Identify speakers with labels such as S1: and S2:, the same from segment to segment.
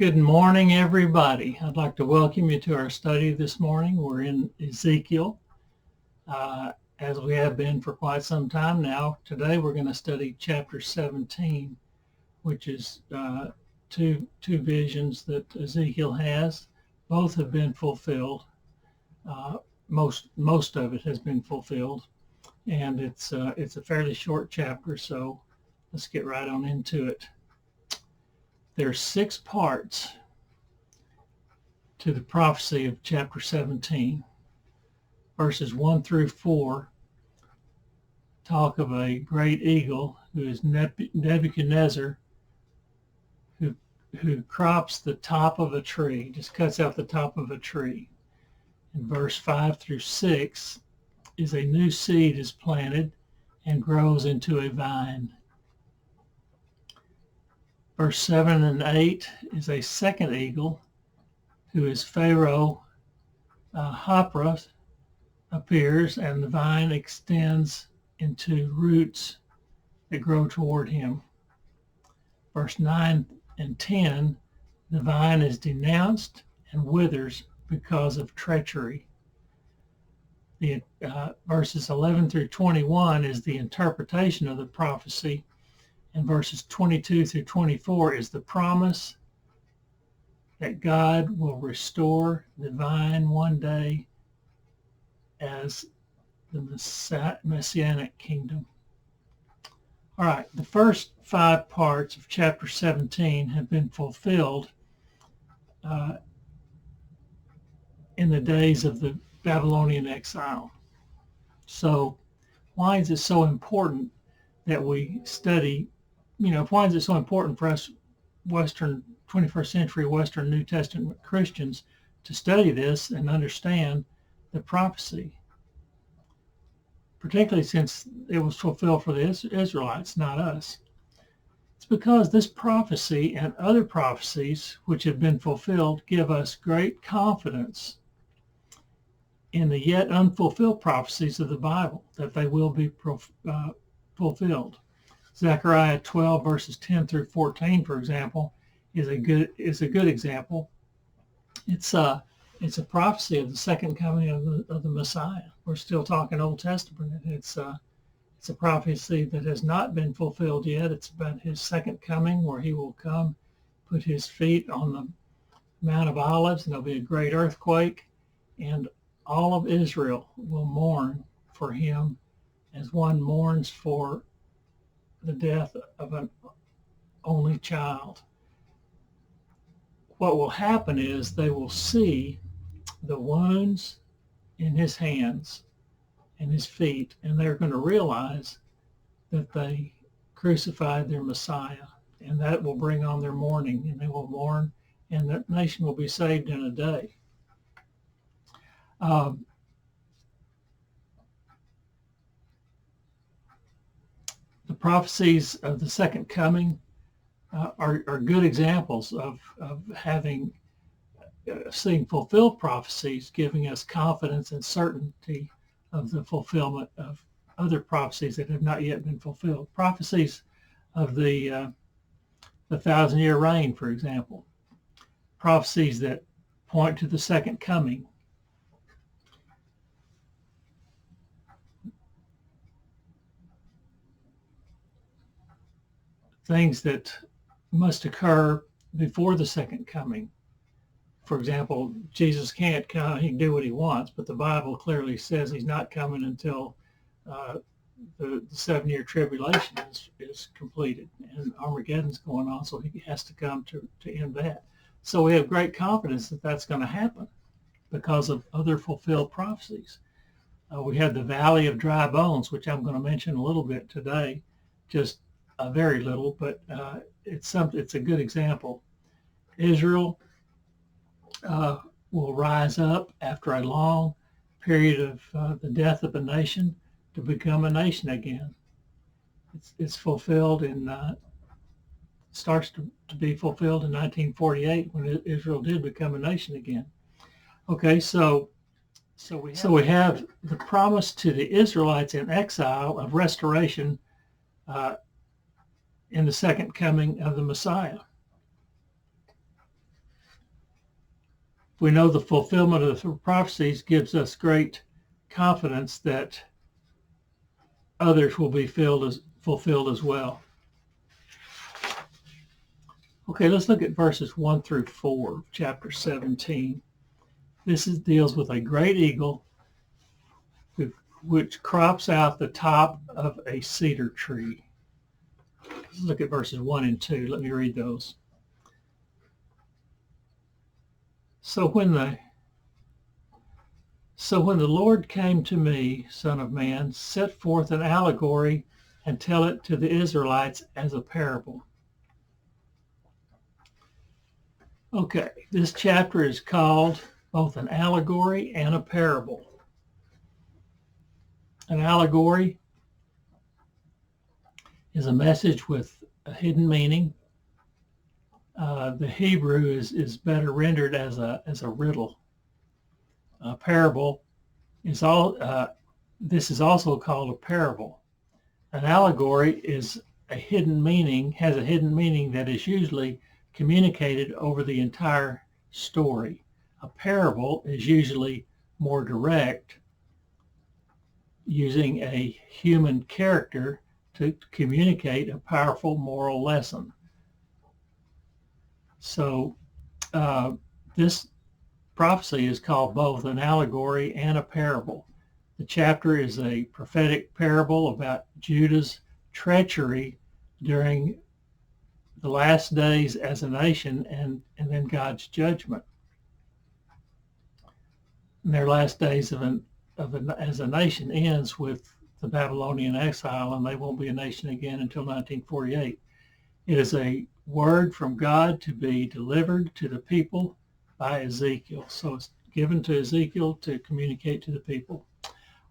S1: Good morning, everybody. I'd like to welcome you to our study this morning. We're in Ezekiel, as we have been for quite some time now. Today we're going to study chapter 17, which is two visions that Ezekiel has. Both have been fulfilled. Most of it has been fulfilled, and it's a fairly short chapter, so let's get right on into it. There's 6 parts to the prophecy of chapter 17. Verses 1 through 4 talk of a great eagle who is Nebuchadnezzar, who crops the top of a tree, just cuts out the top of a tree. In verse 5 through 6 is a new seed is planted and grows into a vine. Verse 7 and 8 is a second eagle, who is Pharaoh Hophra, appears, and the vine extends into roots that grow toward him. Verse 9 and 10, the vine is denounced and withers because of treachery. The verses 11 through 21 is the interpretation of the prophecy, and verses 22 through 24 is the promise that God will restore the vine one day as the Messianic Kingdom. All right, the first 5 parts of chapter 17 have been fulfilled in the days of the Babylonian exile. So why is it so important that we study, why is it so important for us Western 21st century Western New Testament Christians to study this and understand the prophecy, particularly since it was fulfilled for the Israelites, not us? It's because this prophecy and other prophecies which have been fulfilled give us great confidence in the yet unfulfilled prophecies of the Bible, that they will be fulfilled. Zechariah 12 verses 10 through 14, for example, is a good example. It's a prophecy of the second coming of the Messiah. We're still talking Old Testament. It's a prophecy that has not been fulfilled yet. It's about his second coming, where he will come, put his feet on the Mount of Olives, and there'll be a great earthquake, and all of Israel will mourn for him as one mourns for the death of an only child. What will happen is they will see the wounds in his hands and his feet, and they're going to realize that they crucified their Messiah, and that will bring on their mourning, and they will mourn, and that nation will be saved in a day. The prophecies of the second coming are good examples of having seeing fulfilled prophecies, giving us confidence and certainty of the fulfillment of other prophecies that have not yet been fulfilled. Prophecies of the 1,000-year reign, for example. Prophecies that point to the second coming. Things that must occur before the second coming. For example, Jesus can't come, he can do what he wants, but the Bible clearly says he's not coming until the 7-year tribulation is completed, and Armageddon's going on, so he has to come to end that. So we have great confidence that that's going to happen because of other fulfilled prophecies. We have the Valley of Dry Bones, which I'm going to mention a little bit today, just very little, but it's a good example. Israel will rise up after a long period of the death of a nation to become a nation again. It's fulfilled starts to be fulfilled in 1948 when Israel did become a nation again. Okay, so we have the promise to the Israelites in exile of restoration in the second coming of the Messiah. we know the fulfillment of the prophecies gives us great confidence that others will be fulfilled as well. Okay, let's look at verses 1 through 4 of chapter 17. This deals with a great eagle which crops out the top of a cedar tree. Let's look at verses 1 and 2. Let me read those. So when the Lord came to me, Son of man, set forth an allegory and tell it to the Israelites as a parable. Okay, this chapter is called both an allegory and a parable. An allegory is a message with a hidden meaning. The Hebrew is better rendered as a riddle. A parable is this is also called a parable. An allegory is a hidden meaning, has a hidden meaning that is usually communicated over the entire story. A parable is usually more direct, using a human character to communicate a powerful moral lesson. So this prophecy is called both an allegory and a parable. The chapter is a prophetic parable about Judah's treachery during the last days as a nation and then God's judgment. And their last days as a nation ends with the Babylonian exile, and they won't be a nation again until 1948. It is a word from God to be delivered to the people by Ezekiel. So it's given to Ezekiel to communicate to the people.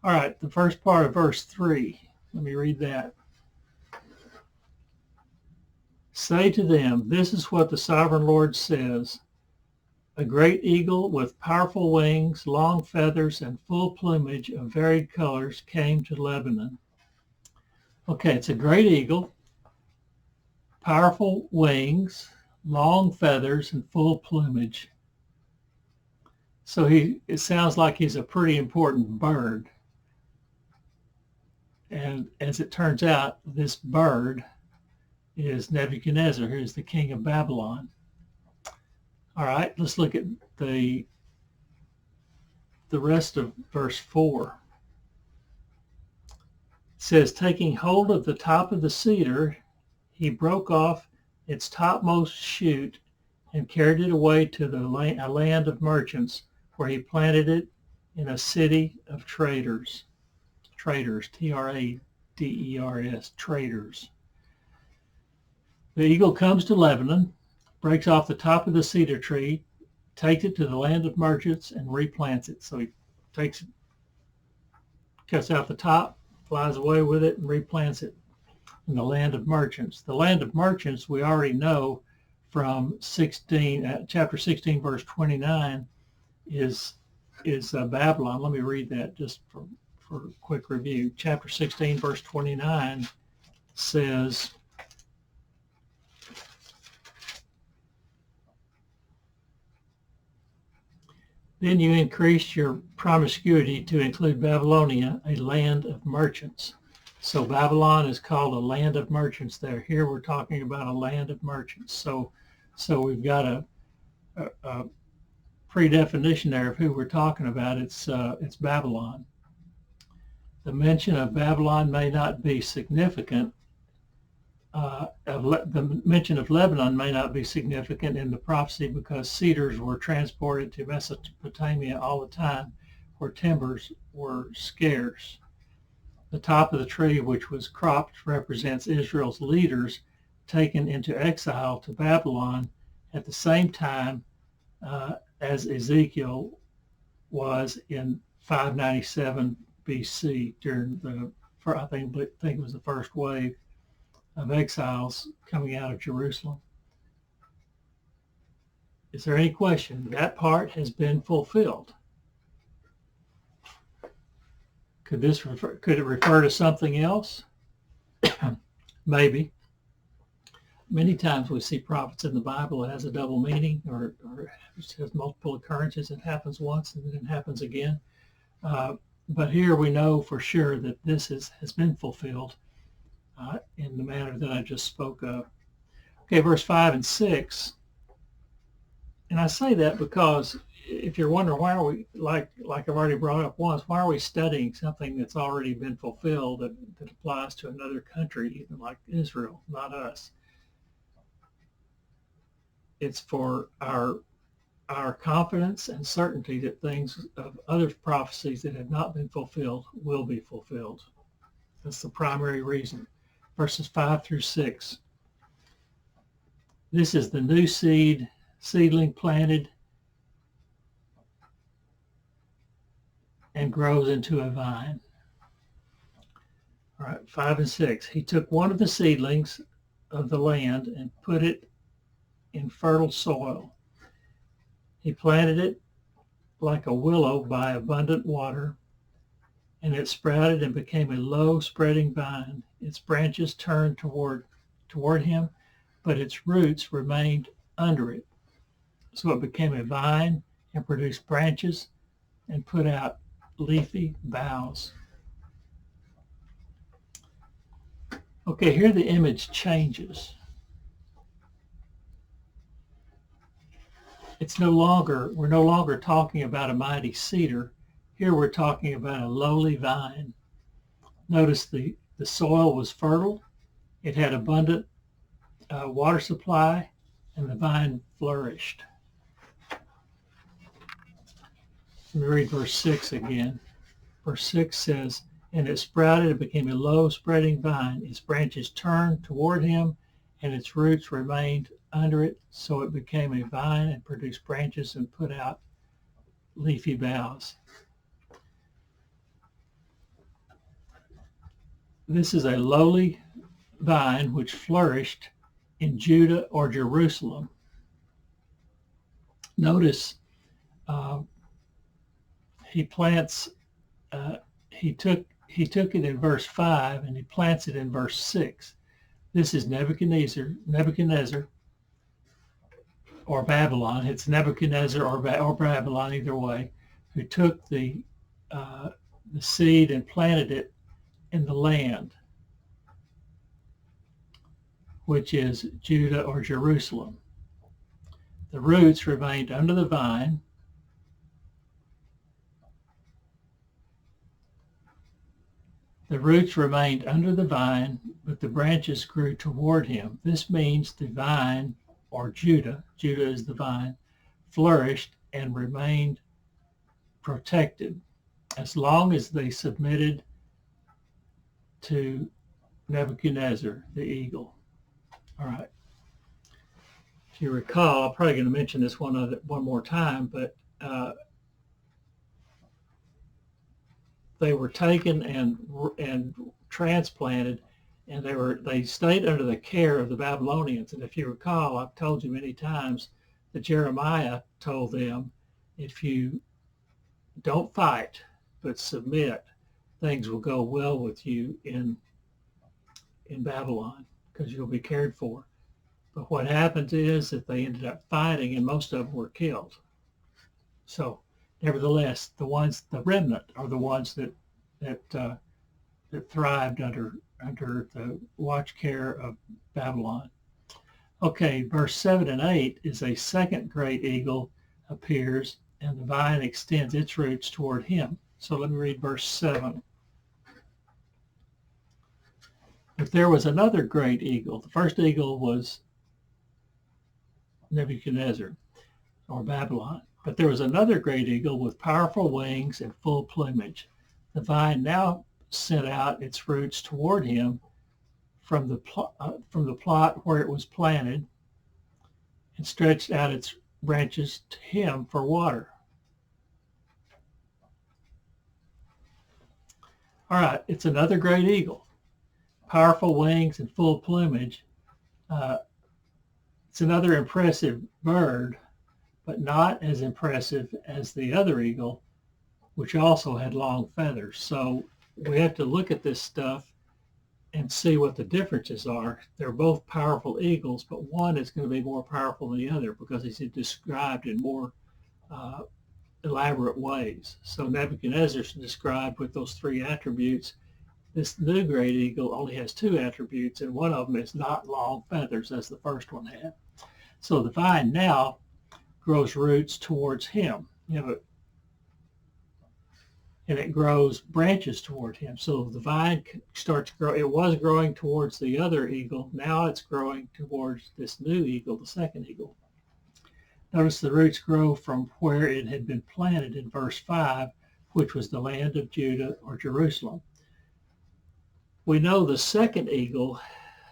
S1: All right, the first part of verse 3. Let me read that. Say to them, this is what the sovereign Lord says. A great eagle with powerful wings, long feathers, and full plumage of varied colors came to Lebanon. Okay, it's a great eagle, powerful wings, long feathers, and full plumage. So it sounds like he's a pretty important bird. And as it turns out, this bird is Nebuchadnezzar, who is the king of Babylon. All right, let's look at the rest of verse 4. It says, taking hold of the top of the cedar, he broke off its topmost shoot and carried it away to a land of merchants, where he planted it in a city of traders. Traders, Traders, traders. The eagle comes to Lebanon, breaks off the top of the cedar tree, takes it to the land of merchants, and replants it. So he takes it, cuts out the top, flies away with it, and replants it in the land of merchants. The land of merchants, we already know from chapter 16, verse 29, is Babylon. Let me read that just for a quick review. Chapter 16, verse 29 says, then you increased your promiscuity to include Babylonia, a land of merchants. So Babylon is called a land of merchants there. Here we're talking about a land of merchants. So we've got a pre-definition there of who we're talking about. It's Babylon. The mention of Babylon may not be significant. The mention of Lebanon may not be significant in the prophecy because cedars were transported to Mesopotamia all the time, where timbers were scarce. The top of the tree, which was cropped, represents Israel's leaders taken into exile to Babylon at the same time as Ezekiel was in 597 BC during I think it was the first wave of exiles coming out of Jerusalem. Is there any question? That part has been fulfilled. Could it refer to something else? Maybe. Many times we see prophets in the Bible, it has a double meaning, or it has multiple occurrences. It happens once and then it happens again. But here we know for sure that this has been fulfilled in the manner that I just spoke of. Okay, verse 5 and 6. And I say that because if you're wondering why are we, like I've already brought up once, why are we studying something that's already been fulfilled that applies to another country, even like Israel, not us? It's for our confidence and certainty that things of other prophecies that have not been fulfilled will be fulfilled. That's the primary reason. Verses 5 through 6. This is the new seedling planted and grows into a vine. All right, 5 and 6. He took one of the seedlings of the land and put it in fertile soil. He planted it like a willow by abundant water, and it sprouted and became a low spreading vine. Its branches turned toward him, but its roots remained under it. So it became a vine and produced branches and put out leafy boughs. Okay, here the image changes. We're no longer talking about a mighty cedar. Here we're talking about a lowly vine. Notice the soil was fertile. It had abundant water supply, and the vine flourished. Let me read verse 6 again. Verse 6 says, and it sprouted and became a low spreading vine. Its branches turned toward him, and its roots remained under it, so it became a vine and produced branches and put out leafy boughs. This is a lowly vine which flourished in Judah or Jerusalem. Notice he plants. He took it in verse 5 and he plants it in verse 6. This is Nebuchadnezzar, or Babylon. It's Nebuchadnezzar or Babylon, either way, who took the seed and planted it in the land, which is Judah or Jerusalem. The roots remained under the vine. The roots remained under the vine, but the branches grew toward him. This means the vine, or Judah is the vine, flourished and remained protected as long as they submitted to Nebuchadnezzar, the eagle. All right. If you recall, I'm probably going to mention this one more time, but they were taken and transplanted, and they stayed under the care of the Babylonians. And if you recall, I've told you many times that Jeremiah told them, if you don't fight but submit, things will go well with you in Babylon because you'll be cared for. But what happens is that they ended up fighting, and most of them were killed. So nevertheless, the remnant are the ones that thrived under the watch care of Babylon. Okay, verse 7 and 8 is a second great eagle appears, and the vine extends its roots toward him. So let me read verse 7. But there was another great eagle. The first eagle was Nebuchadnezzar, or Babylon. But there was another great eagle with powerful wings and full plumage. The vine now sent out its roots toward him from the plot where it was planted, and stretched out its branches to him for water. All right, it's another great eagle. Powerful wings and full plumage. It's another impressive bird, but not as impressive as the other eagle, which also had long feathers. So we have to look at this stuff and see what the differences are. They're both powerful eagles, but one is going to be more powerful than the other because he's described in more elaborate ways. So Nebuchadnezzar is described with those three attributes. This new great eagle only has two attributes, and one of them is not long feathers, as the first one had. So the vine now grows roots towards him, and it grows branches toward him. So the vine starts to grow. It was growing towards the other eagle. Now it's growing towards this new eagle, the second eagle. Notice the roots grow from where it had been planted in verse 5, which was the land of Judah or Jerusalem. We know the second eagle,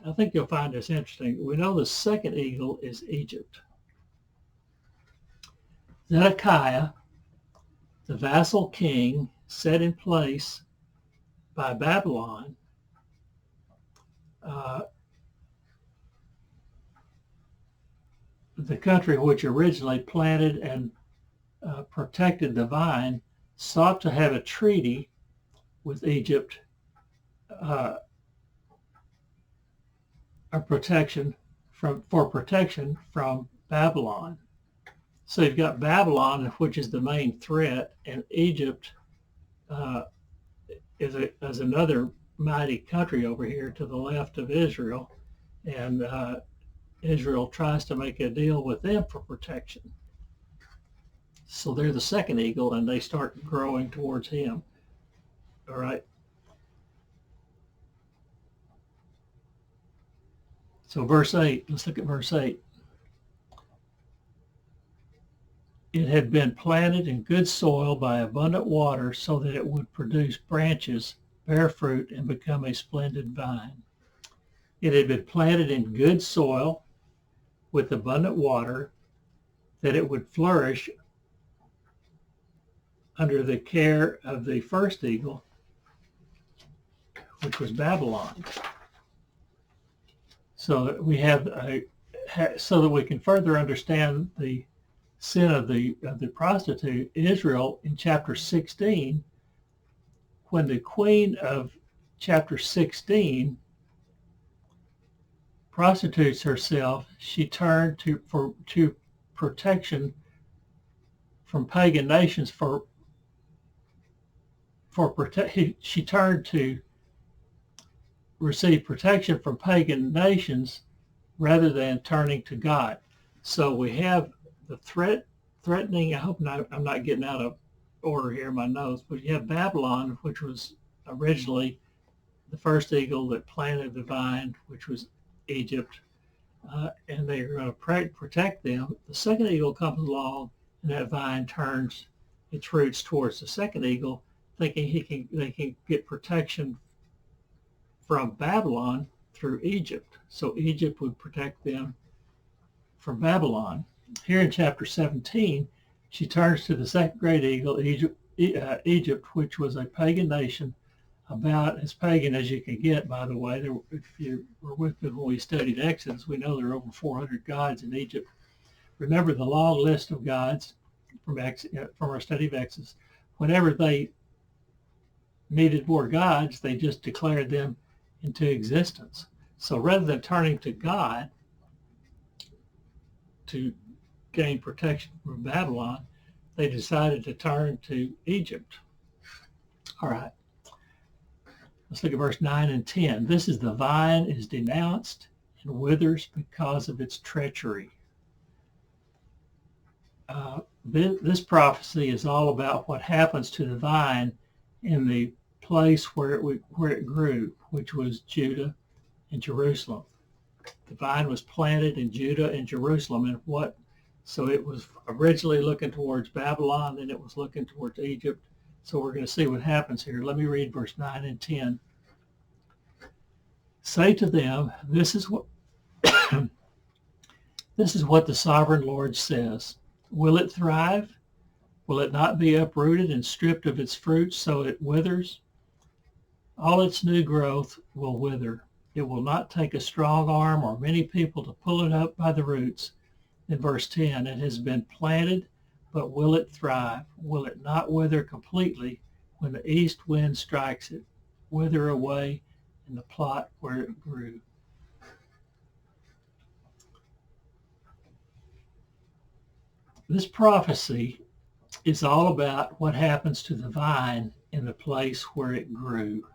S1: I think you'll find this interesting. We know the second eagle is Egypt. Zedekiah, the vassal king, set in place by Babylon, the country which originally planted and protected the vine, sought to have a treaty with Egypt, for protection from Babylon. So you've got Babylon, which is the main threat, and Egypt is another mighty country over here to the left of Israel, and Israel tries to make a deal with them for protection. So they're the second eagle, and they start growing towards him. All right. So verse 8, let's look at verse 8. It had been planted in good soil by abundant water so that it would produce branches, bear fruit, and become a splendid vine. It had been planted in good soil with abundant water, that it would flourish under the care of the first eagle, which was Babylon. So that we so that we can further understand the sin of the prostitute, Israel in chapter 16, when the queen of chapter 16 prostitutes herself, she turned to protection from pagan nations she turned to receive protection from pagan nations rather than turning to God. So we have the threatening, I hope I'm not getting out of order here in my notes, but you have Babylon, which was originally the first eagle that planted the vine, which was Egypt, and they're going to protect them. The second eagle comes along, and that vine turns its roots towards the second eagle, thinking they can get protection from Babylon through Egypt. So Egypt would protect them from Babylon. Here in chapter 17, she turns to the second great eagle, Egypt, which was a pagan nation, about as pagan as you can get, by the way. If you were with me when we studied Exodus, we know there are over 400 gods in Egypt. Remember the long list of gods from our study of Exodus. Whenever they needed more gods, they just declared them into existence. So rather than turning to God to gain protection from Babylon, they decided to turn to Egypt. All right. Let's look at verse 9 and 10. This is the vine is denounced and withers because of its treachery. This prophecy is all about what happens to the vine in the place where it grew, which was Judah and Jerusalem. The vine was planted in Judah and Jerusalem, and so it was originally looking towards Babylon, and it was looking towards Egypt. So we're going to see what happens here. Let me read verse 9 and 10. Say to them, this is what the sovereign Lord says. Will it thrive? Will it not be uprooted and stripped of its fruit so it withers? All its new growth will wither. It will not take a strong arm or many people to pull it up by the roots. In verse 10, it has been planted, but will it thrive? Will it not wither completely when the east wind strikes it, wither away, in the plot where it grew. This prophecy is all about what happens to the vine in the place where it grew.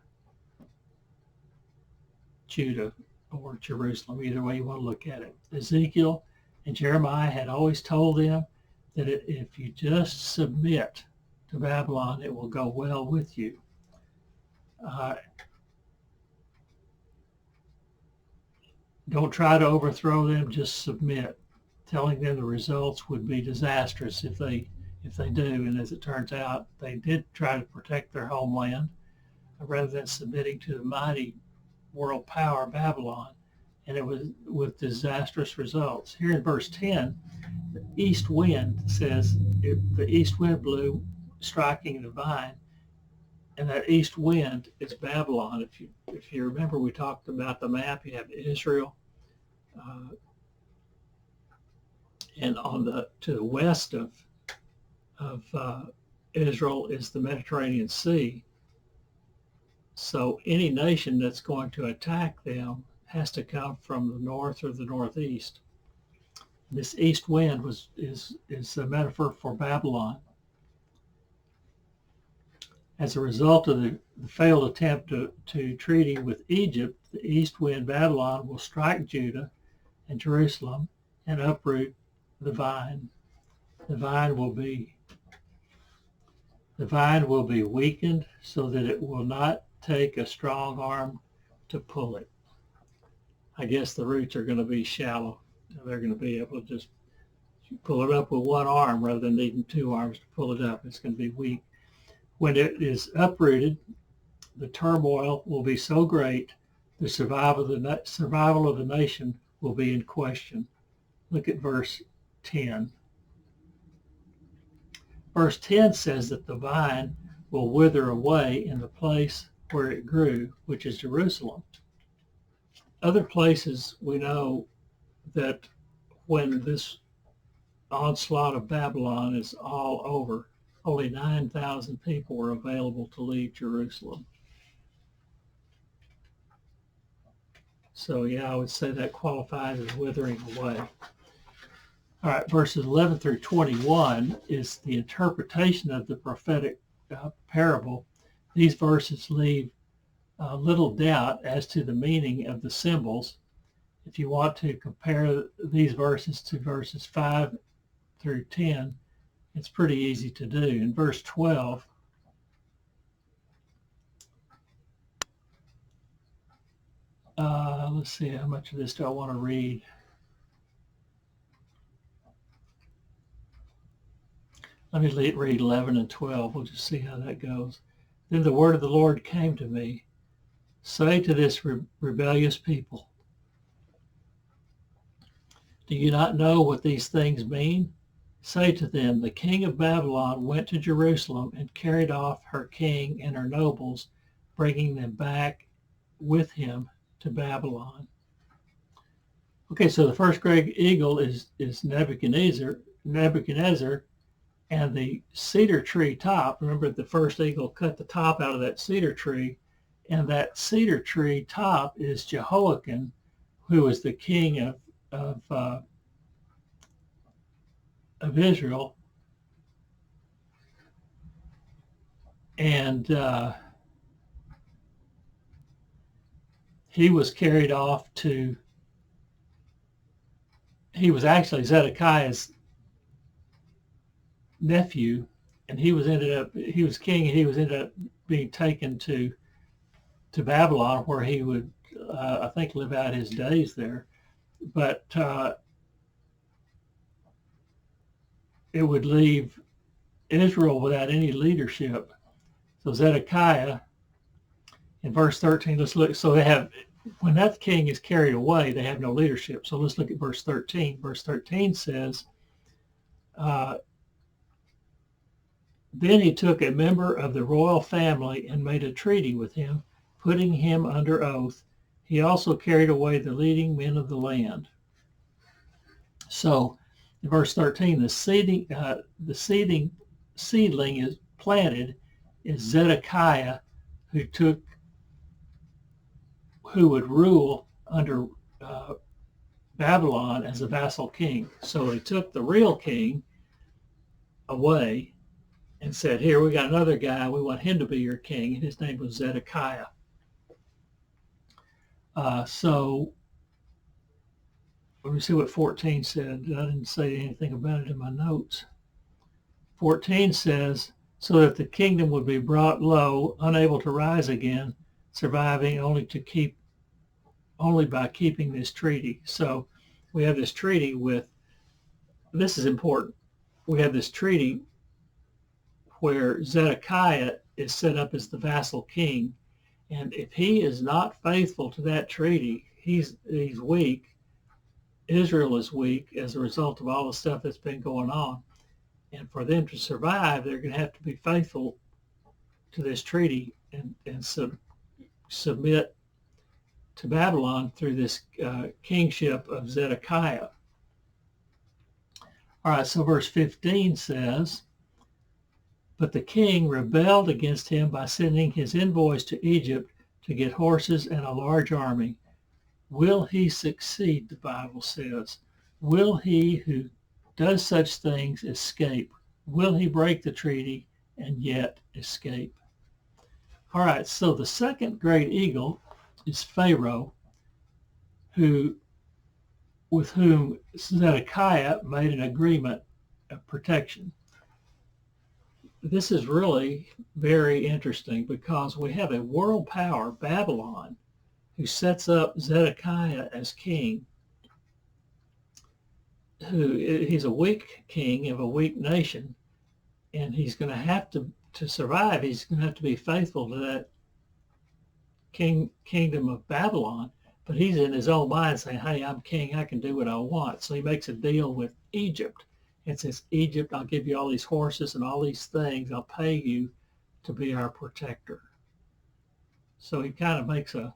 S1: Judah or Jerusalem, either way you want to look at it. Ezekiel and Jeremiah had always told them that if you just submit to Babylon, it will go well with you. Don't try to overthrow them, just submit, telling them the results would be disastrous if they do. And as it turns out, they did try to protect their homeland rather than submitting to the mighty world power Babylon, and it was with disastrous results. Here in verse 10, the east wind says the east wind blew, striking the vine, and that east wind is Babylon. If you remember, we talked about the map. You have Israel, and to the west of Israel is the Mediterranean Sea. So any nation that's going to attack them has to come from the north or the northeast. This east wind is a metaphor for Babylon. As a result of the failed attempt to treaty with Egypt, the east wind Babylon will strike Judah and Jerusalem and uproot the vine. The vine will be weakened so that it will not take a strong arm to pull it. I guess the roots are going to be shallow. They're going to be able to just pull it up with one arm rather than needing two arms to pull it up. It's going to be weak. When it is uprooted, the turmoil will be so great, the survival of the nation will be in question. Look at verse 10. Verse 10 says that the vine will wither away in the place where it grew, which is Jerusalem. Other places we know that when this onslaught of Babylon is all over, only 9,000 people were available to leave Jerusalem. So yeah, I would say that qualifies as withering away. All right, verses 11 through 21 is the interpretation of the prophetic parable. These verses leave little doubt as to the meaning of the symbols. If you want to compare these verses to verses 5 through 10, it's pretty easy to do. In verse 12, let's see, how much of this do I want to read? Let me read 11 and 12. We'll just see how that goes. Then the word of the Lord came to me. Say to this rebellious people, do you not know what these things mean? Say to them, the king of Babylon went to Jerusalem and carried off her king and her nobles, bringing them back with him to Babylon. Okay, so the first great eagle is Nebuchadnezzar, and the cedar tree top. Remember, the first eagle cut the top out of that cedar tree, and that cedar tree top is Jehoiakim, who was the king of Israel, and he was carried off to. He was actually Zedekiah's nephew, and he was king, and he was ended up being taken to Babylon, where he would I think live out his days there. But it would leave Israel without any leadership. So Zedekiah, in verse 13, let's look. So they have, when that king is carried away, they have no leadership. So let's look at verse 13. Verse 13 says, then he took a member of the royal family and made a treaty with him, putting him under oath. He also carried away the leading men of the land. So in verse 13, the seedling is planted is Zedekiah, who took who would rule under Babylon as a vassal king. So they took the real king away and said, here, we got another guy. We want him to be your king. And his name was Zedekiah. So let me see what 14 said. I didn't say anything about it in my notes. 14 says, so that the kingdom would be brought low, unable to rise again, surviving only by keeping this treaty. So we have this treaty with, this is important, we have this treaty where Zedekiah is set up as the vassal king, and if he is not faithful to that treaty, he's weak. Israel is weak as a result of all the stuff that's been going on. And for them to survive, they're going to have to be faithful to this treaty and submit to Babylon through this kingship of Zedekiah. All right, so verse 15 says, but the king rebelled against him by sending his envoys to Egypt to get horses and a large army. Will he succeed, the Bible says? Will he who does such things escape? Will he break the treaty and yet escape? All right, so the second great eagle is Pharaoh, with whom Zedekiah made an agreement of protection. This is really very interesting because we have a world power, Babylon, who sets up Zedekiah as king. He's a weak king of a weak nation, and he's going to have to survive. He's going to have to be faithful to that kingdom of Babylon, but he's in his own mind saying, hey, I'm king, I can do what I want. So he makes a deal with Egypt and says, Egypt, I'll give you all these horses and all these things. I'll pay you to be our protector. So he kind of makes it's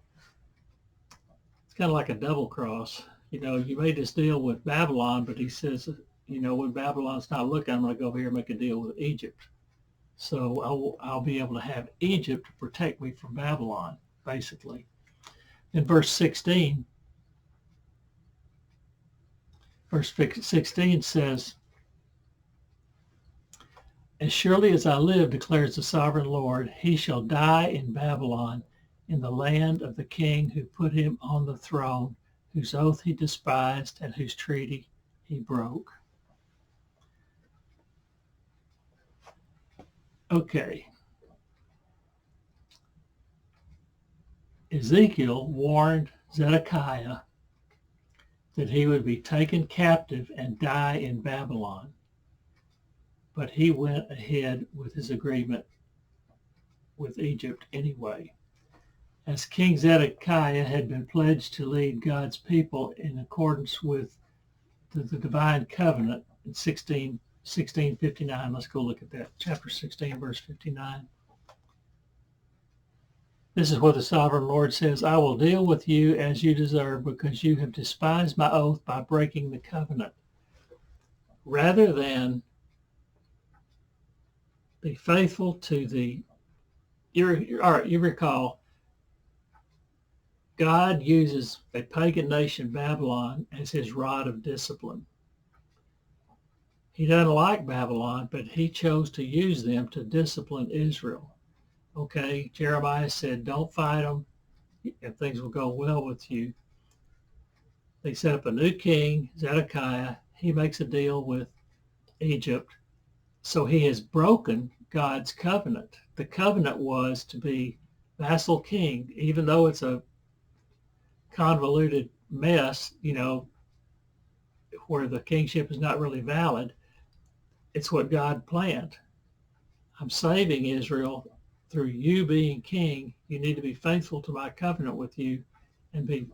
S1: kind of like a double cross. You know, you made this deal with Babylon, but he says, you know, when Babylon's not looking, I'm going to go over here and make a deal with Egypt. So I'll be able to have Egypt to protect me from Babylon, basically. In verse 16 says, as surely as I live, declares the sovereign Lord, he shall die in Babylon, in the land of the king who put him on the throne, whose oath he despised and whose treaty he broke. Okay. Ezekiel warned Zedekiah that he would be taken captive and die in Babylon. But he went ahead with his agreement with Egypt anyway. As King Zedekiah had been pledged to lead God's people in accordance with the divine covenant in 1659. Let's go look at that. Chapter 16, verse 59. This is what the sovereign Lord says, I will deal with you as you deserve because you have despised my oath by breaking the covenant. Rather than be faithful to you recall, God uses a pagan nation, Babylon, as his rod of discipline. He doesn't like Babylon, but he chose to use them to discipline Israel. Okay, Jeremiah said, don't fight them and things will go well with you. They set up a new king, Zedekiah. He makes a deal with Egypt. So he has broken God's covenant. The covenant was to be vassal king, even though it's a convoluted mess, you know, where the kingship is not really valid. It's what God planned. I'm saving Israel through you being king. You need to be faithful to my covenant with you and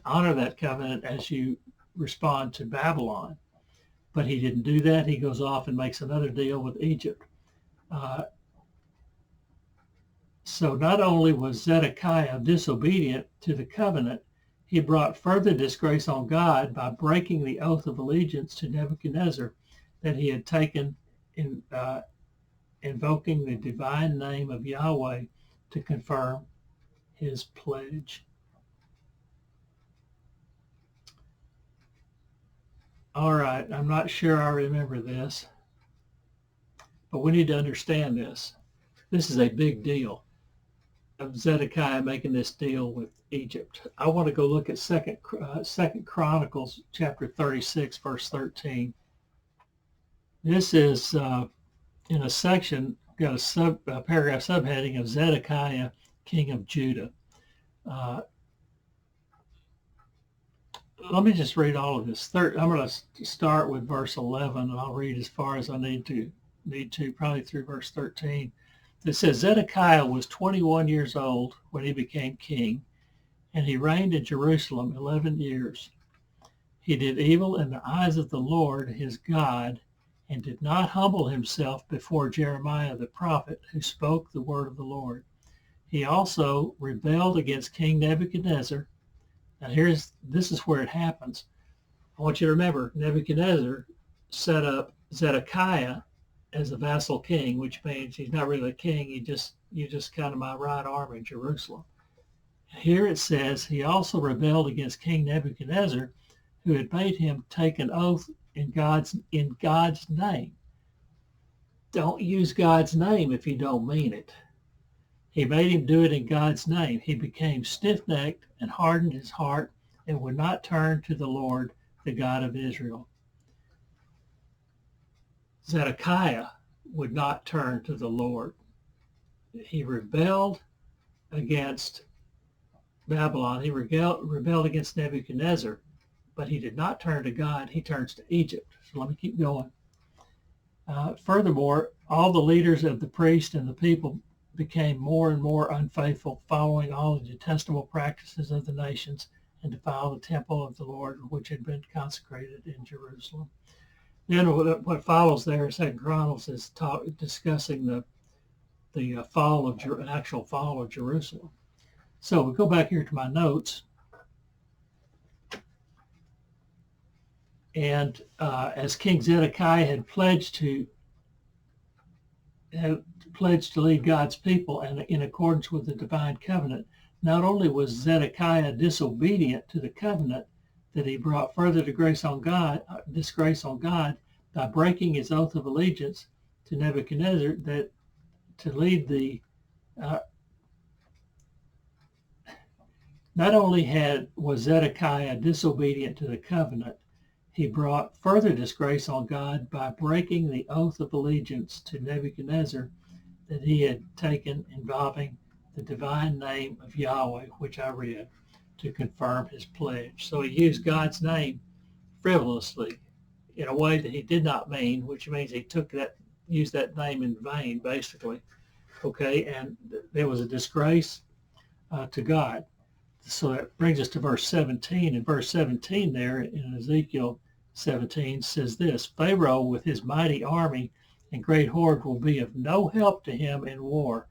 S1: honor that covenant as you respond to Babylon. But he didn't do that. He goes off and makes another deal with Egypt. So not only was Zedekiah disobedient to the covenant, he brought further disgrace on God by breaking the oath of allegiance to Nebuchadnezzar that he had taken in invoking the divine name of Yahweh to confirm his pledge. All right, I'm not sure I remember this, but we need to understand this. This is a big deal of Zedekiah making this deal with Egypt. I want to go look at Second Chronicles chapter 36, verse 13. This is in a section, got a paragraph subheading of Zedekiah, king of Judah. Let me just read all of this. I'm going to start with verse 11, and I'll read as far as I need to, probably through verse 13. It says, Zedekiah was 21 years old when he became king, and he reigned in Jerusalem 11 years. He did evil in the eyes of the Lord his God, and did not humble himself before Jeremiah the prophet, who spoke the word of the Lord. He also rebelled against King Nebuchadnezzar. Now this is where it happens. I want you to remember, Nebuchadnezzar set up Zedekiah as a vassal king, which means he's not really a king. You're just kind of my right arm in Jerusalem. Here it says he also rebelled against King Nebuchadnezzar, who had made him take an oath in God's name. Don't use God's name if you don't mean it. He made him do it in God's name. He became stiff-necked and hardened his heart and would not turn to the Lord, the God of Israel. Zedekiah would not turn to the Lord. He rebelled against Babylon. He rebelled against Nebuchadnezzar, but he did not turn to God. He turns to Egypt. So let me keep going. Furthermore, all the leaders of the priests and the people became more and more unfaithful, following all the detestable practices of the nations, and defiled the temple of the Lord, which had been consecrated in Jerusalem. Then what follows there in 2 Chronicles is discussing the actual fall of Jerusalem. So we go back here to my notes. And as King Zedekiah had pledged to lead God's people and in accordance with the divine covenant, not only was Zedekiah disobedient to the covenant, that he brought further disgrace on God by breaking his oath of allegiance to Nebuchadnezzar, that to lead the not only was Zedekiah disobedient to the covenant, he brought further disgrace on God by breaking the oath of allegiance to Nebuchadnezzar that he had taken involving the divine name of Yahweh, which I read, to confirm his pledge. So he used God's name frivolously in a way that he did not mean, which means he used that name in vain, basically. Okay, and there was a disgrace to God. So that brings us to verse 17. And verse 17 there in Ezekiel 17 says this: Pharaoh with his mighty army and great horde will be of no help to him in war.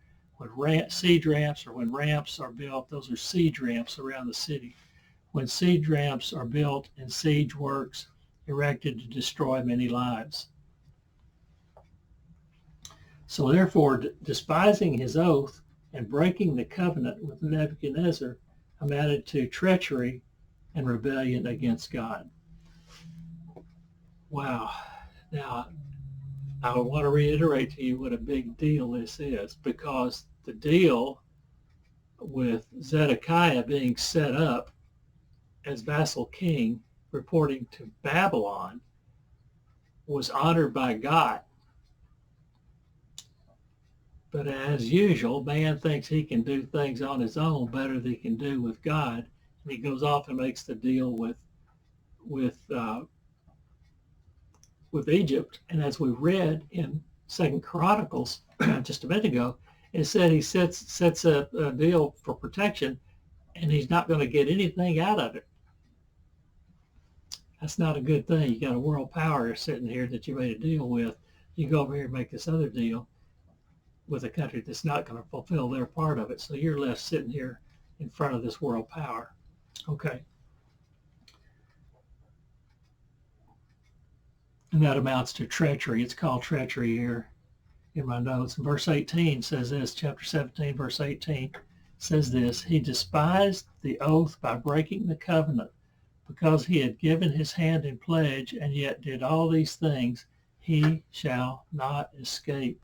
S1: When siege ramps are built, those are siege ramps around the city. When siege ramps are built and siege works erected to destroy many lives. So therefore, despising his oath and breaking the covenant with Nebuchadnezzar amounted to treachery and rebellion against God. Wow. Now, I want to reiterate to you what a big deal this is, because the deal with Zedekiah being set up as vassal king, reporting to Babylon, was honored by God. But as usual, man thinks he can do things on his own better than he can do with God. And he goes off and makes the deal with Egypt. And as we read in 2 Chronicles just a minute ago, it said he sets a deal for protection, and he's not going to get anything out of it. That's not a good thing. You got a world power sitting here that you made a deal with. You go over here and make this other deal with a country that's not going to fulfill their part of it. So you're left sitting here in front of this world power. Okay. And that amounts to treachery. It's called treachery here in my notes. And verse 18 says this, chapter 17, verse 18. says this: he despised the oath by breaking the covenant, because he had given his hand in pledge, and yet did all these things, he shall not escape.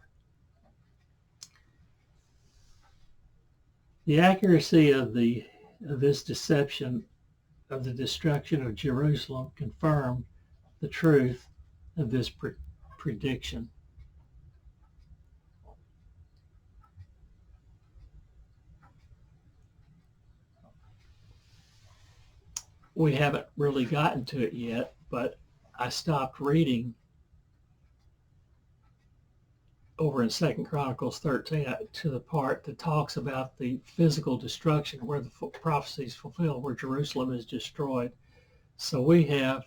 S1: The accuracy of this deception of the destruction of Jerusalem confirmed the truth of this prediction. We haven't really gotten to it yet, but I stopped reading over in 2 Chronicles 13 to the part that talks about the physical destruction where the prophecy is fulfilled, where Jerusalem is destroyed. So we have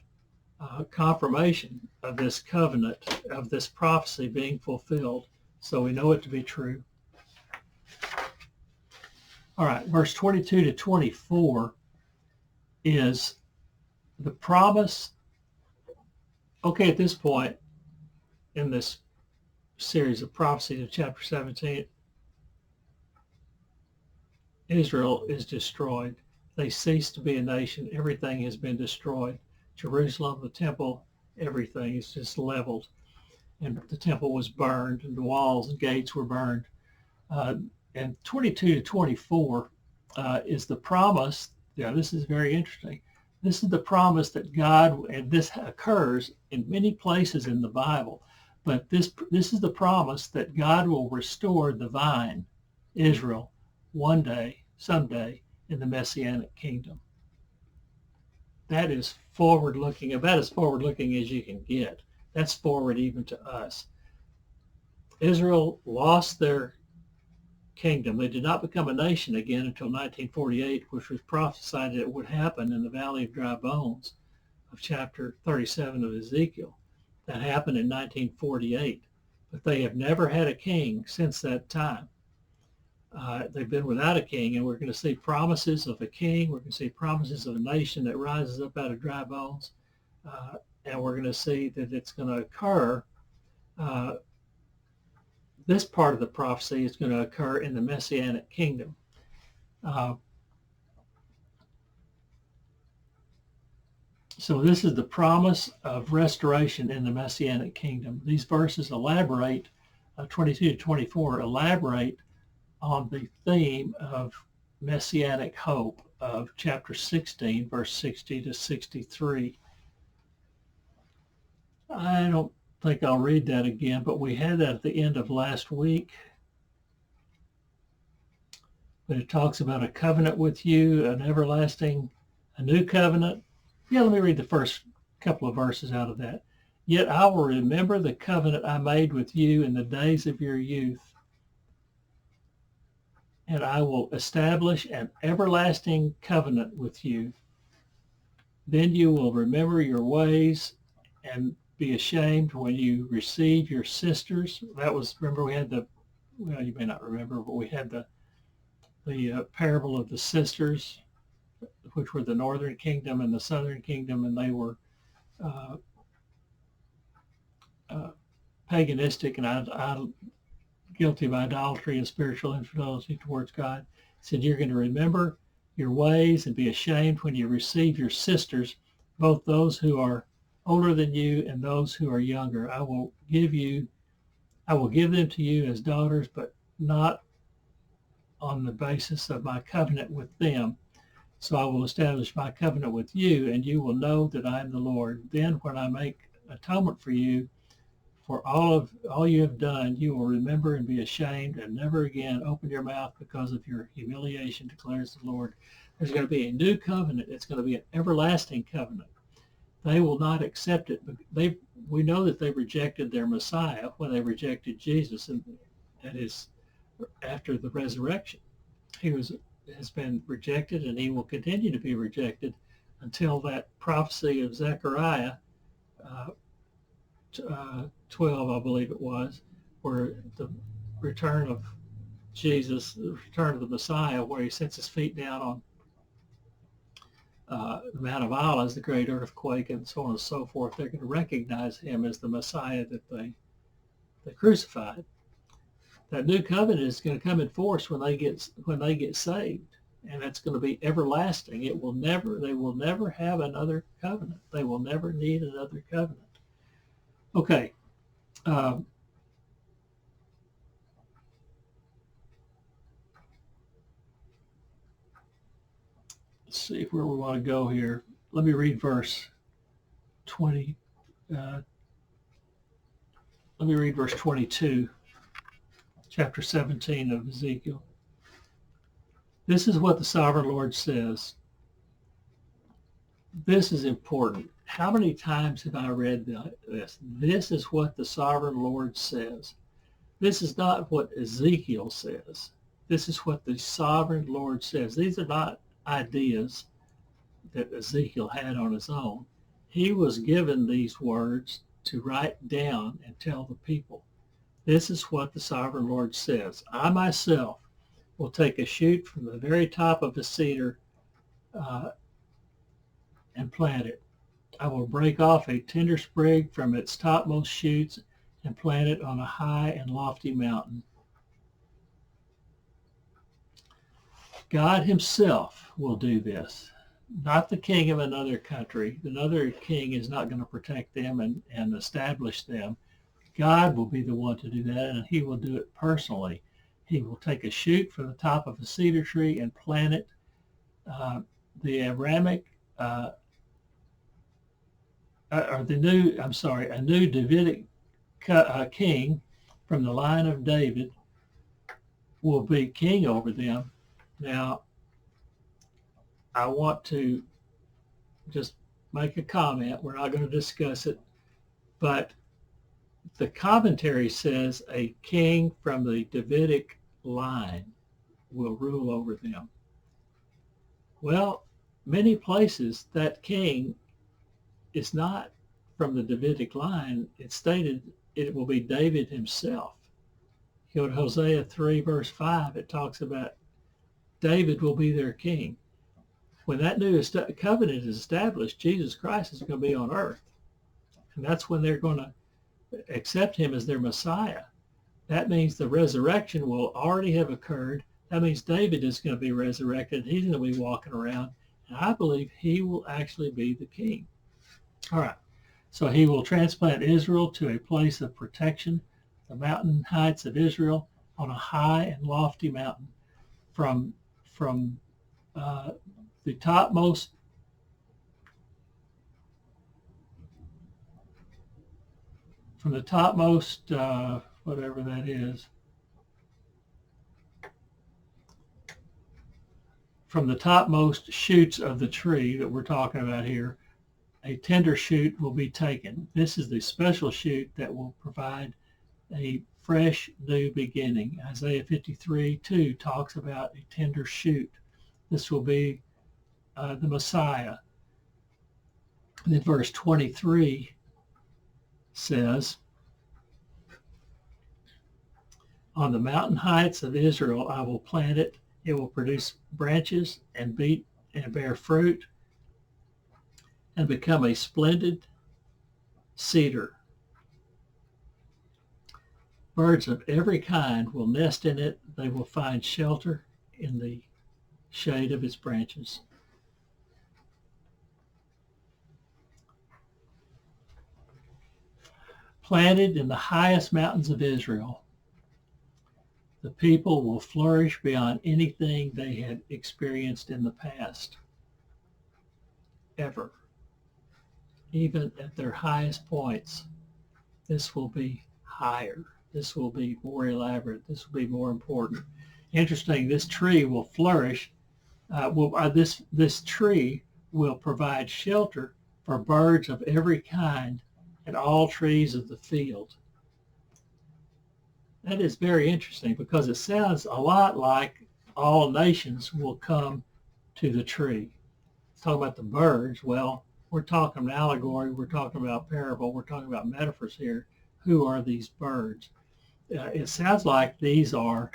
S1: confirmation of this covenant, of this prophecy being fulfilled. So we know it to be true. All right, verse 22 to 24 is the promise. Okay, at this point in this series of prophecies of chapter 17, Israel is destroyed. They cease to be a nation. Everything has been destroyed. Jerusalem, the temple, everything is just leveled. And the temple was burned, and the walls and gates were burned. And 22 to 24 is the promise. Yeah, this is very interesting. This is the promise that God, and this occurs in many places in the Bible, but this is the promise that God will restore the vine, Israel, one day, someday, in the Messianic kingdom. That is forward-looking, about as forward-looking as you can get. That's forward even to us. Israel lost their kingdom. They did not become a nation again until 1948, which was prophesied that it would happen in the Valley of Dry Bones of chapter 37 of Ezekiel. That happened in 1948. But they have never had a king since that time. They've been without a king, and we're going to see promises of a king. We're going to see promises of a nation that rises up out of dry bones. And we're going to see that it's going to occur. This part of the prophecy is going to occur in the Messianic kingdom. So this is the promise of restoration in the Messianic kingdom. These verses elaborate, 22 to 24, elaborate on the theme of Messianic hope of chapter 16, verse 60 to 63. I don't think I'll read that again, but we had that at the end of last week. But it talks about a covenant with you, an everlasting, a new covenant. Yeah, let me read the first couple of verses out of that. Yet I will remember the covenant I made with you in the days of your youth, and I will establish an everlasting covenant with you. Then you will remember your ways and be ashamed when you receive your sisters. That was, remember we had well, you may not remember, but we had the parable of the sisters, which were the northern kingdom and the southern kingdom, and they were paganistic and guilty of idolatry and spiritual infidelity towards God. He said, you're going to remember your ways and be ashamed when you receive your sisters, both those who are older than you and those who are younger. I will give them to you as daughters, but not on the basis of my covenant with them. So I will establish my covenant with you, and you will know that I am the Lord. Then when I make atonement for you, for all you have done, you will remember and be ashamed and never again open your mouth because of your humiliation, declares the Lord. There's going to be a new covenant. It's going to be an everlasting covenant. They will not accept it. We know that they rejected their Messiah when they rejected Jesus, and that is after the resurrection. He has been rejected, and he will continue to be rejected until that prophecy of Zechariah 12, I believe it was, where the return of Jesus, the return of the Messiah, where he sets his feet down on the Mount of Olives, the great earthquake, and so on and so forth. They're going to recognize him as the Messiah that they crucified. That new covenant is going to come in force when they get saved, and it's going to be everlasting. They will never have another covenant. They will never need another covenant. Okay. Let's see where we want to go here. Let me read verse 20. Let me read verse 22, chapter 17 of Ezekiel. This is what the sovereign Lord says. This is important. How many times have I read this? This is what the sovereign Lord says. This is not what Ezekiel says. This is what the sovereign Lord says. These are not ideas that Ezekiel had on his own. He was given these words to write down and tell the people. This is what the sovereign Lord says. I myself will take a shoot from the very top of a cedar and plant it. I will break off a tender sprig from its topmost shoots and plant it on a high and lofty mountain. God himself will do this, not the king of another country. Another king is not going to protect them and establish them. God will be the one to do that, and he will do it personally. He will take a shoot from the top of a cedar tree and plant it. The Aramaic, a new Davidic king from the line of David will be king over them. Now, I want to just make a comment. We're not going to discuss it, but the commentary says a king from the Davidic line will rule over them. Well, many places that king is not from the Davidic line. It's stated it will be David himself. You go to Hosea 3 verse 5, it talks about David will be their king. When that new covenant is established, Jesus Christ is going to be on earth. And that's when they're going to accept him as their Messiah. That means the resurrection will already have occurred. That means David is going to be resurrected. He's going to be walking around. And I believe he will actually be the king. All right. So he will transplant Israel to a place of protection, the mountain heights of Israel, on a high and lofty mountain. From the topmost whatever that is, from the topmost shoots of the tree that we're talking about here, a tender shoot will be taken. This is the special shoot that will provide a fresh new beginning. Isaiah 53:2 talks about a tender shoot. This will be the Messiah. And then verse 23 says, on the mountain heights of Israel I will plant it. It will produce branches and bear fruit and become a splendid cedar. Birds of every kind will nest in it. They will find shelter in the shade of its branches. Planted in the highest mountains of Israel, the people will flourish beyond anything they had experienced in the past, ever. Even at their highest points, this will be higher. This will be more elaborate. This will be more important. Interesting, this tree will flourish. This tree will provide shelter for birds of every kind and all trees of the field. That is very interesting because it sounds a lot like all nations will come to the tree. It's talking about the birds. Well, we're talking about allegory. We're talking about parable. We're talking about metaphors here. Who are these birds? It sounds like these are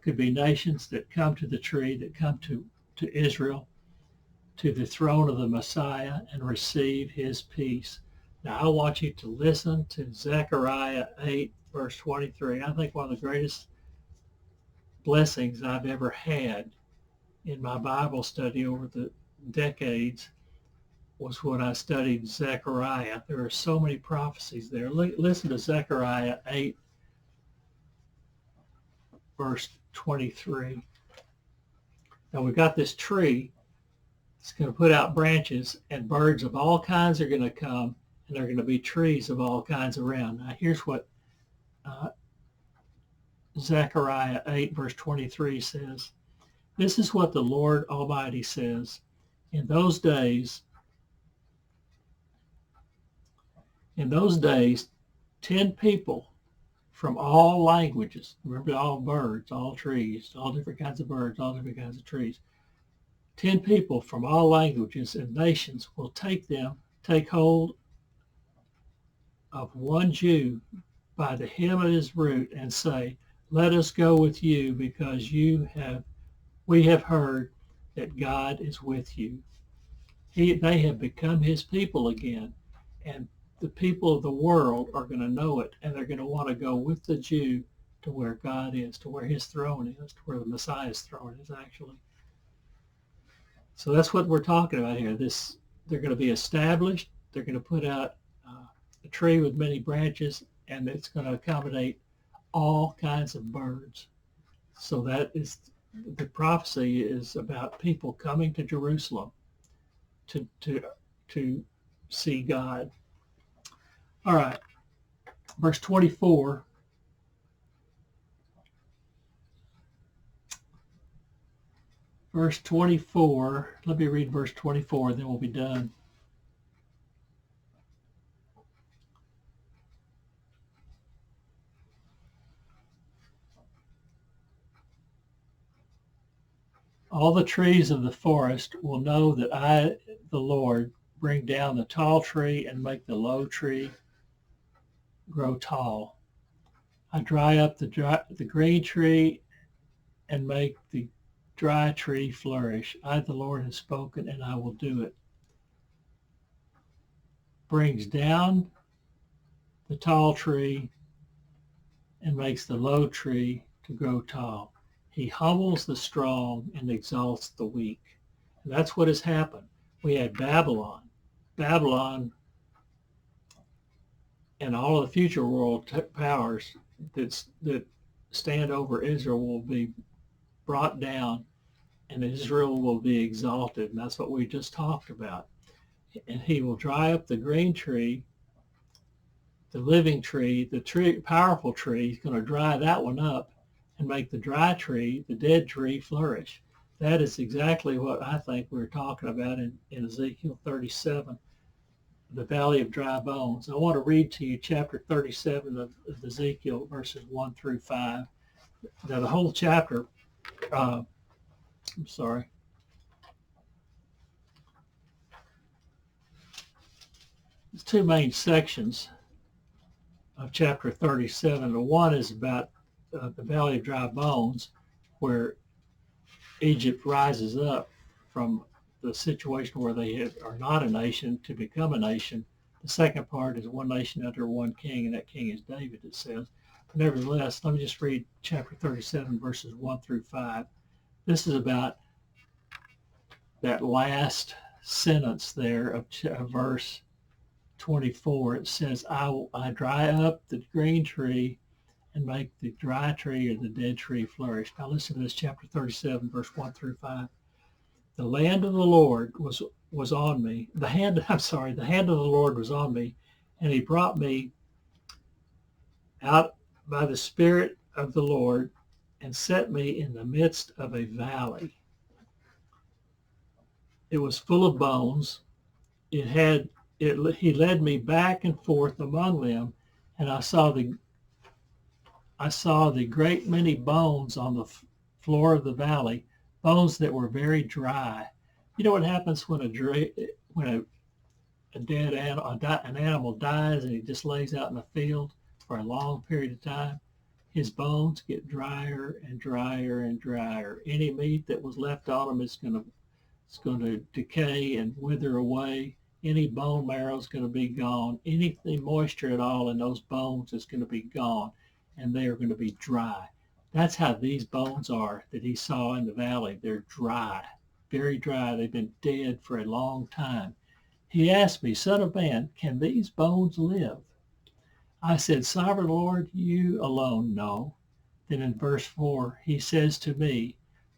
S1: could be nations that come to the tree, that come to Israel, to the throne of the Messiah and receive his peace. Now I want you to listen to Zechariah 8, verse 23. I think one of the greatest blessings I've ever had in my Bible study over the decades was when I studied Zechariah. There are so many prophecies there. Listen to Zechariah 8, verse 23. Now we've got this tree. It's going to put out branches, and birds of all kinds are going to come, and there are going to be trees of all kinds around. Now here's what Zechariah 8, verse 23 says. This is what the Lord Almighty says. In those days, 10 people from all languages, remember all birds, all trees, all different kinds of birds, all different kinds of trees, 10 people from all languages and nations will take hold of one Jew by the hem of his root and say, let us go with you because we have heard that God is with you. They have become his people again, and the people of the world are going to know it, and they're going to want to go with the Jew to where God is, to where his throne is, to where the Messiah's throne is actually. So that's what we're talking about here. They're going to be established. They're going to put out a tree with many branches, and it's going to accommodate all kinds of birds. So that is the prophecy is about people coming to Jerusalem to see God. All right, verse 24. Verse 24. Let me read verse 24, then we'll be done. All the trees of the forest will know that I, the Lord, bring down the tall tree and make the low tree grow tall. I dry up the green tree and make the dry tree flourish. I, the Lord, have spoken, and I will do it. Brings down the tall tree and makes the low tree to grow tall. He humbles the strong and exalts the weak. And that's what has happened. We had Babylon. Babylon and all of the future world powers that stand over Israel will be brought down, and Israel will be exalted. And that's what we just talked about. And he will dry up the green tree, the living tree, the tree, powerful tree. He's going to dry that one up and make the dry tree, the dead tree, flourish. That is exactly what I think we're talking about in Ezekiel 37, the valley of dry bones. I want to read to you chapter 37 of Ezekiel, verses 1 through 5. Now, the whole chapter, there's two main sections of chapter 37. The one is about the valley of dry bones, where Egypt rises up from the situation where they are not a nation to become a nation. The second part is one nation under one king, and that king is David, it says. But nevertheless, let me just read chapter 37, verses 1 through 5. This is about that last sentence there of verse 24. It says, I dry up the green tree and make the dry tree or the dead tree flourish. Now listen to this, chapter 37, verse 1 through 5. The land of the Lord was on me. The hand of the Lord was on me, and he brought me out by the Spirit of the Lord and set me in the midst of a valley. It was full of bones. He led me back and forth among them, and I saw the great many bones on the floor of the valley, bones that were very dry. You know what happens when an animal dies and he just lays out in the field for a long period of time? His bones get drier and drier and drier. Any meat that was left on him is going to decay and wither away. Any bone marrow is going to be gone. Anything moisture at all in those bones is going to be gone. and they are going to be dry. That's how these bones are that he saw in the valley. They're dry, very dry. They've been dead for a long time. He asked me, Son of man, can these bones live? I said, Sovereign Lord, you alone know. Then in verse 4, he says to me,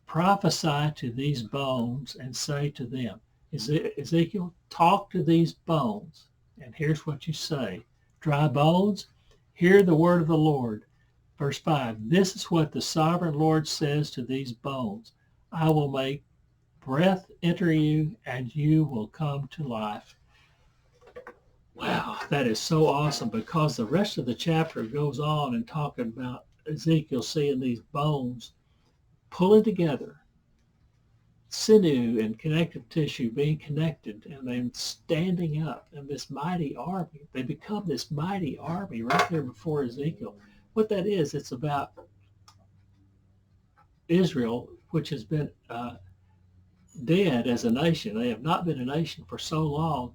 S1: prophesy to these bones and say to them, Ezekiel, talk to these bones. And here's what you say. Dry bones, hear the word of the Lord. Verse 5, this is what the sovereign Lord says to these bones. I will make breath enter you, and you will come to life. Wow, that is so awesome, because the rest of the chapter goes on and talking about Ezekiel seeing these bones pulling together, sinew and connective tissue being connected, and then standing up, and this mighty army. They become this mighty army right there before Ezekiel. What that is, it's about Israel, which has been dead as a nation. They have not been a nation for so long.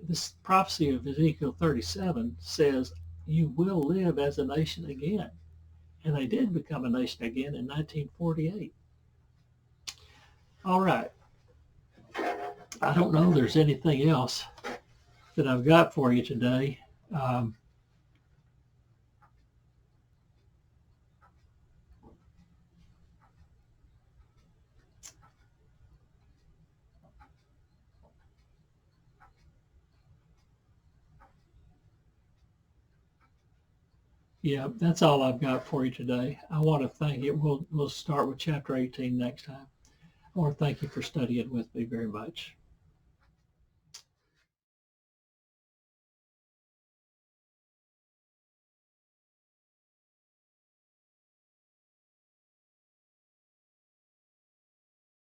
S1: This prophecy of Ezekiel 37 says, you will live as a nation again. And they did become a nation again in 1948. All right. I don't know if there's anything else that I've got for you today. Yeah, that's all I've got for you today. I want to thank you. We'll start with chapter 18 next time. I want to thank you for studying with me very much.